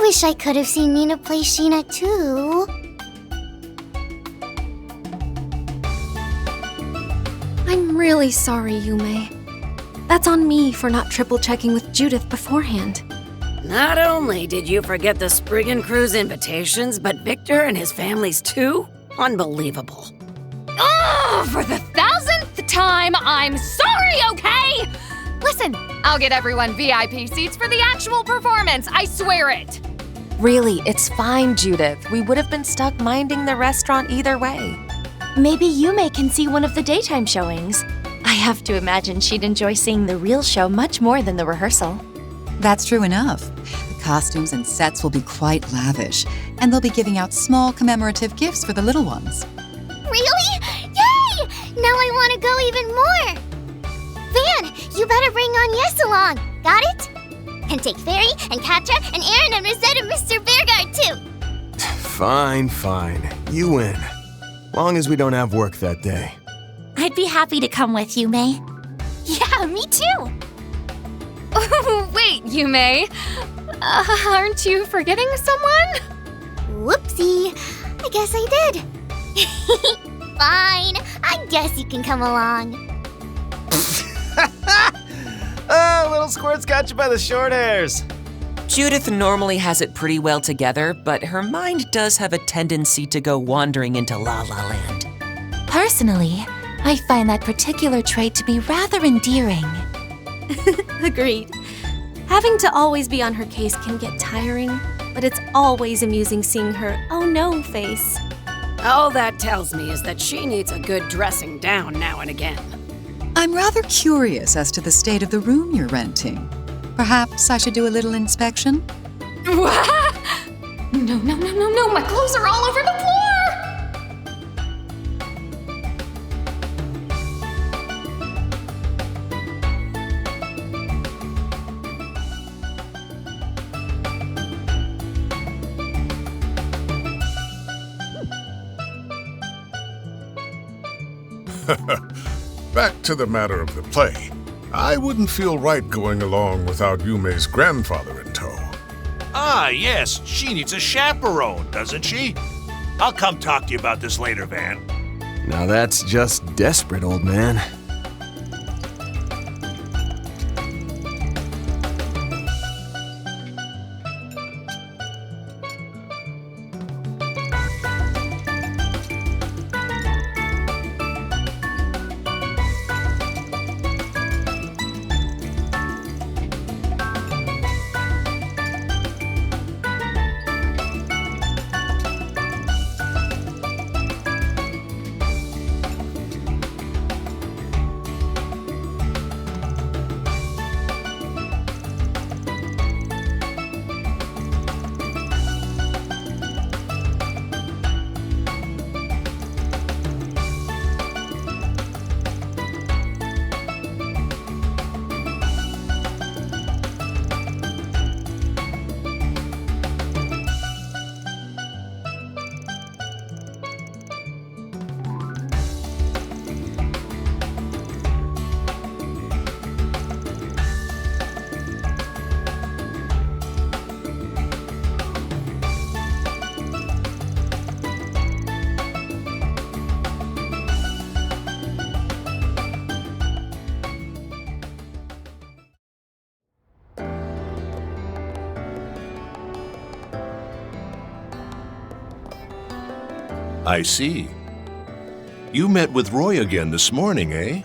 wish I could have seen Nina play Sheena too. I'm really sorry, Yume. That's on me for not triple-checking with Judith beforehand. Not only did you forget the Spriggan crew's invitations, but Victor and his families too? Unbelievable. Oh, for the 1000th time, I'm sorry, okay? Listen, I'll get everyone VIP seats for the actual performance, I swear it. Really, it's fine, Judith. We would have been stuck minding the restaurant either way. Maybe Yume can see one of the daytime showings. I have to imagine she'd enjoy seeing the real show much more than the rehearsal. That's true enough. The costumes and sets will be quite lavish, and they'll be giving out small commemorative gifts for the little ones. Really? Yay! Now I want to go even more! Van, you better bring on Yes along. Got it? And take Fairy and Katja and Aaron and Rosette and Mr. Bergard too. Fine. You win. Long as we don't have work that day. I'd be happy to come with you, May. Yeah, me too. Wait, Yume. Aren't you forgetting someone? Whoopsie. I guess I did. Fine. I guess you can come along. Little squirt's got you by the short hairs. Judith normally has it pretty well together, but her mind does have a tendency to go wandering into La La Land. Personally, I find that particular trait to be rather endearing. Agreed. Having to always be on her case can get tiring, but it's always amusing seeing her oh no face. All that tells me is that she needs a good dressing down now and again. I'm rather curious as to the state of the room you're renting. Perhaps I should do a little inspection? No, my clothes are all over the floor! Back to the matter of the play. I wouldn't feel right going along without Yume's grandfather in tow. Ah, yes, she needs a chaperone, doesn't she? I'll come talk to you about this later, Van. Now that's just desperate, old man. I see. You met with Roy again this morning, eh?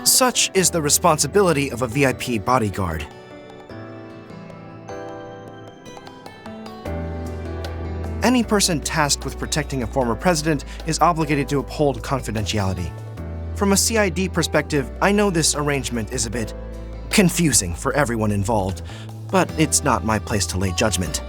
Such is the responsibility of a VIP bodyguard. Any person tasked with protecting a former president is obligated to uphold confidentiality. From a CID perspective, I know this arrangement is a bit confusing for everyone involved, but it's not my place to lay judgment.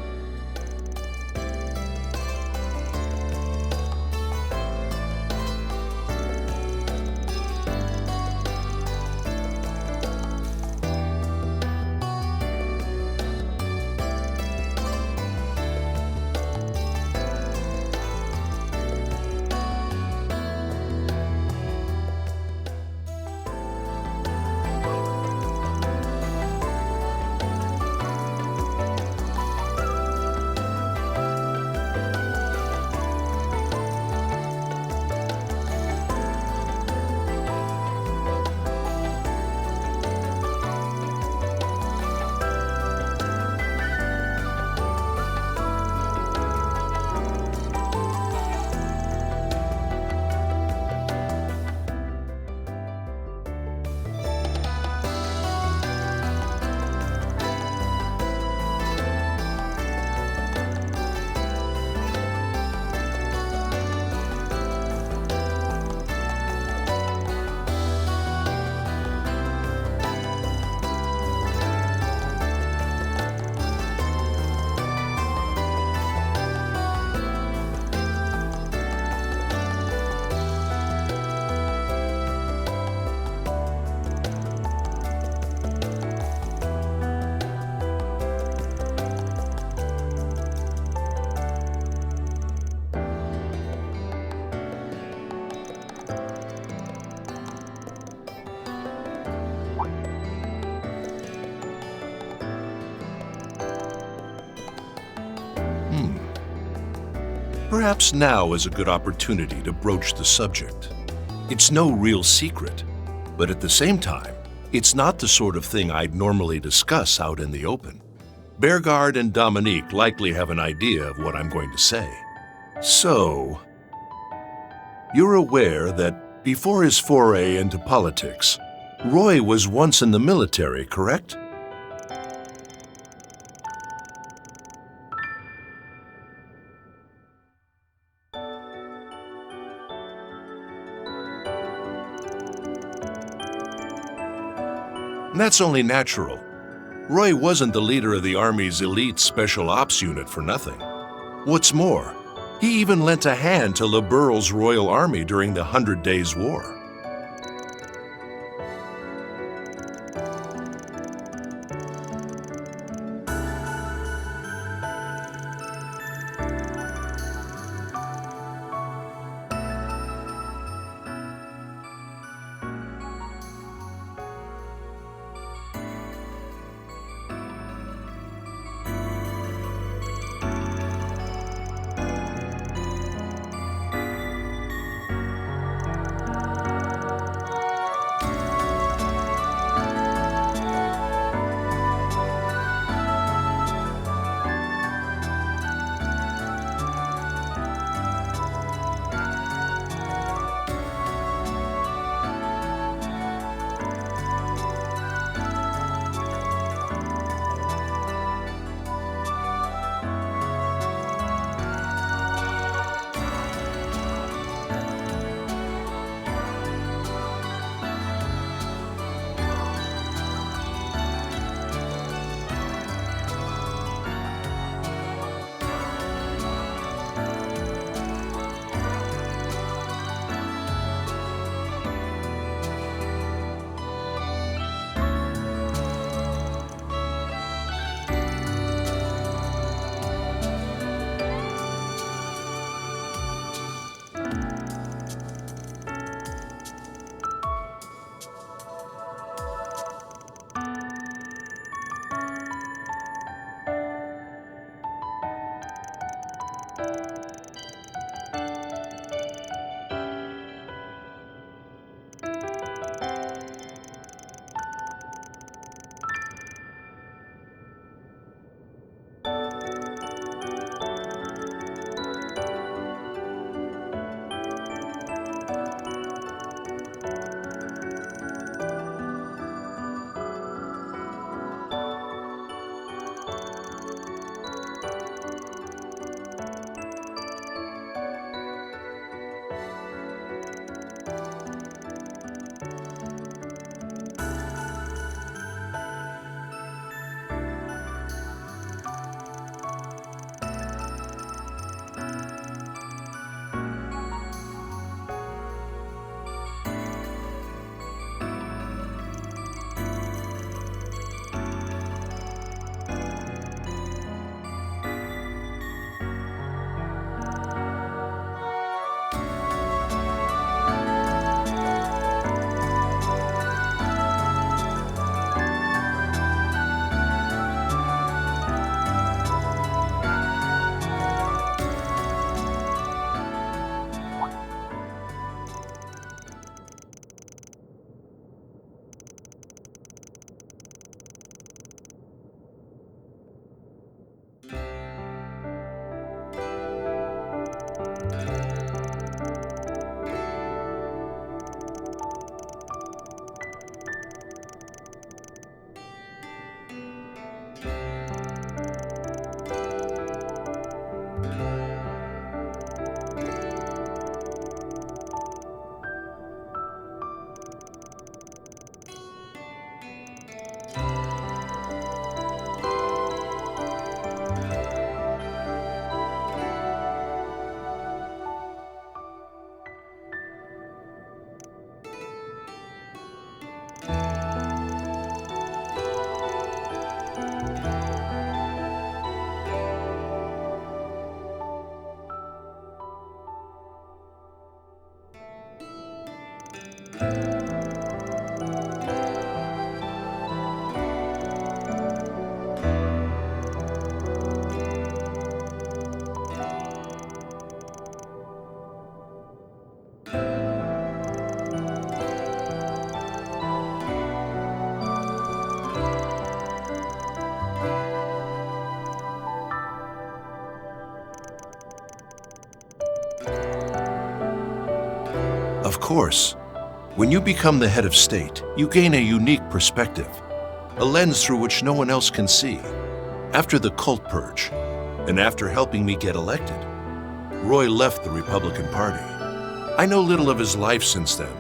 Perhaps now is a good opportunity to broach the subject. It's no real secret, but at the same time, it's not the sort of thing I'd normally discuss out in the open. Bergard and Dominique likely have an idea of what I'm going to say. So, you're aware that before his foray into politics, Roy was once in the military, correct? That's only natural. Roy wasn't the leader of the Army's elite Special Ops unit for nothing. What's more, he even lent a hand to Le Burle's Royal Army during the 100 Days' War. course. When you become the head of state, you gain a unique perspective, a lens through which no one else can see. After the cult purge, and after helping me get elected, Roy left the Republican Party. I know little of his life since then,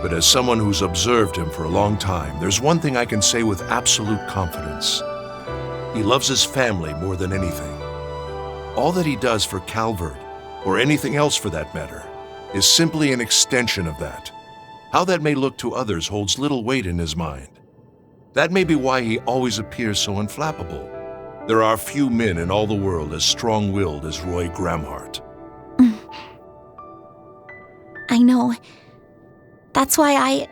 but as someone who's observed him for a long time, there's one thing I can say with absolute confidence. He loves his family more than anything. All that he does for Calvert, or anything else for that matter, is simply an extension of that. How that may look to others holds little weight in his mind. That may be why he always appears so unflappable. There are few men in all the world as strong-willed as Roy Gramheart. I know. That's why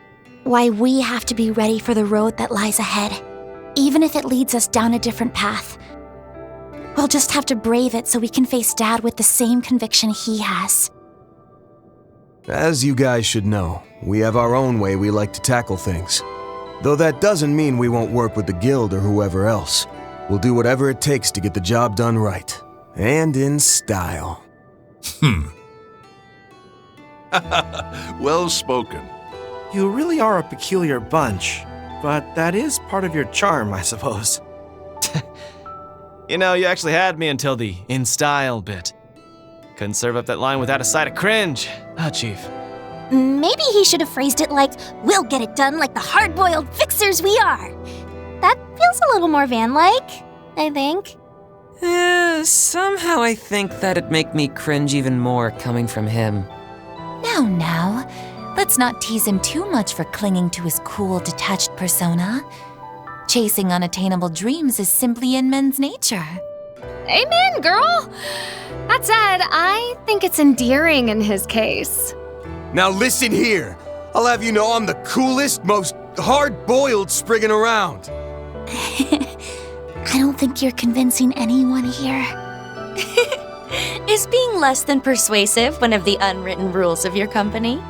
we have to be ready for the road that lies ahead, even if it leads us down a different path. We'll just have to brave it so we can face Dad with the same conviction he has. As you guys should know, we have our own way we like to tackle things. Though that doesn't mean we won't work with the Guild or whoever else. We'll do whatever it takes to get the job done right. And in style. Well spoken. You really are a peculiar bunch, but that is part of your charm, I suppose. You know, you actually had me until the in style bit. Couldn't serve up that line without a side of cringe. Ah, Chief. Maybe he should have phrased it like, we'll get it done like the hard-boiled fixers we are. That feels a little more Van-like, I think. Somehow I think that'd make me cringe even more coming from him. Now, let's not tease him too much for clinging to his cool, detached persona. Chasing unattainable dreams is simply in men's nature. Amen, girl! That said, I think it's endearing in his case. Now listen here. I'll have you know I'm the coolest, most hard-boiled Spriggan around. I don't think you're convincing anyone here. Is being less than persuasive one of the unwritten rules of your company?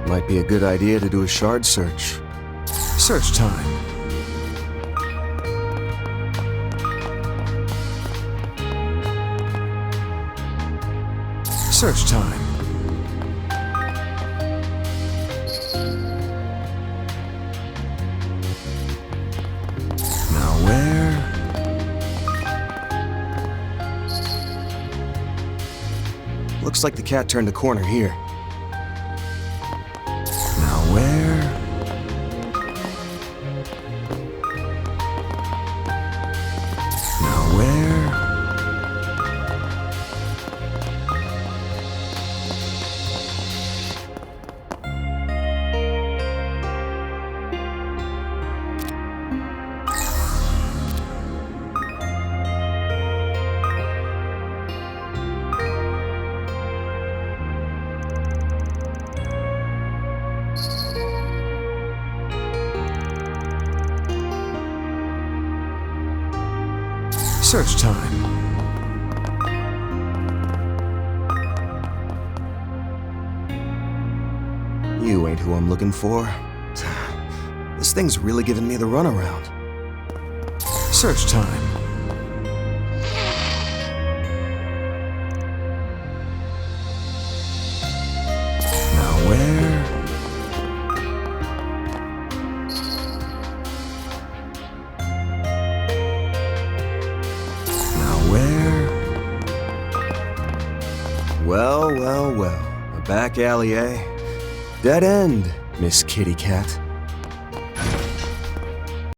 Might be a good idea to do a shard search. Search time. Search time. Now where? Looks like the cat turned the corner here. Now where? Now where? Search time. You ain't who I'm looking for. This thing's really giving me the runaround. Search time. Now where? Well, well, well. A back alley, eh? Dead end, Miss Kitty Cat.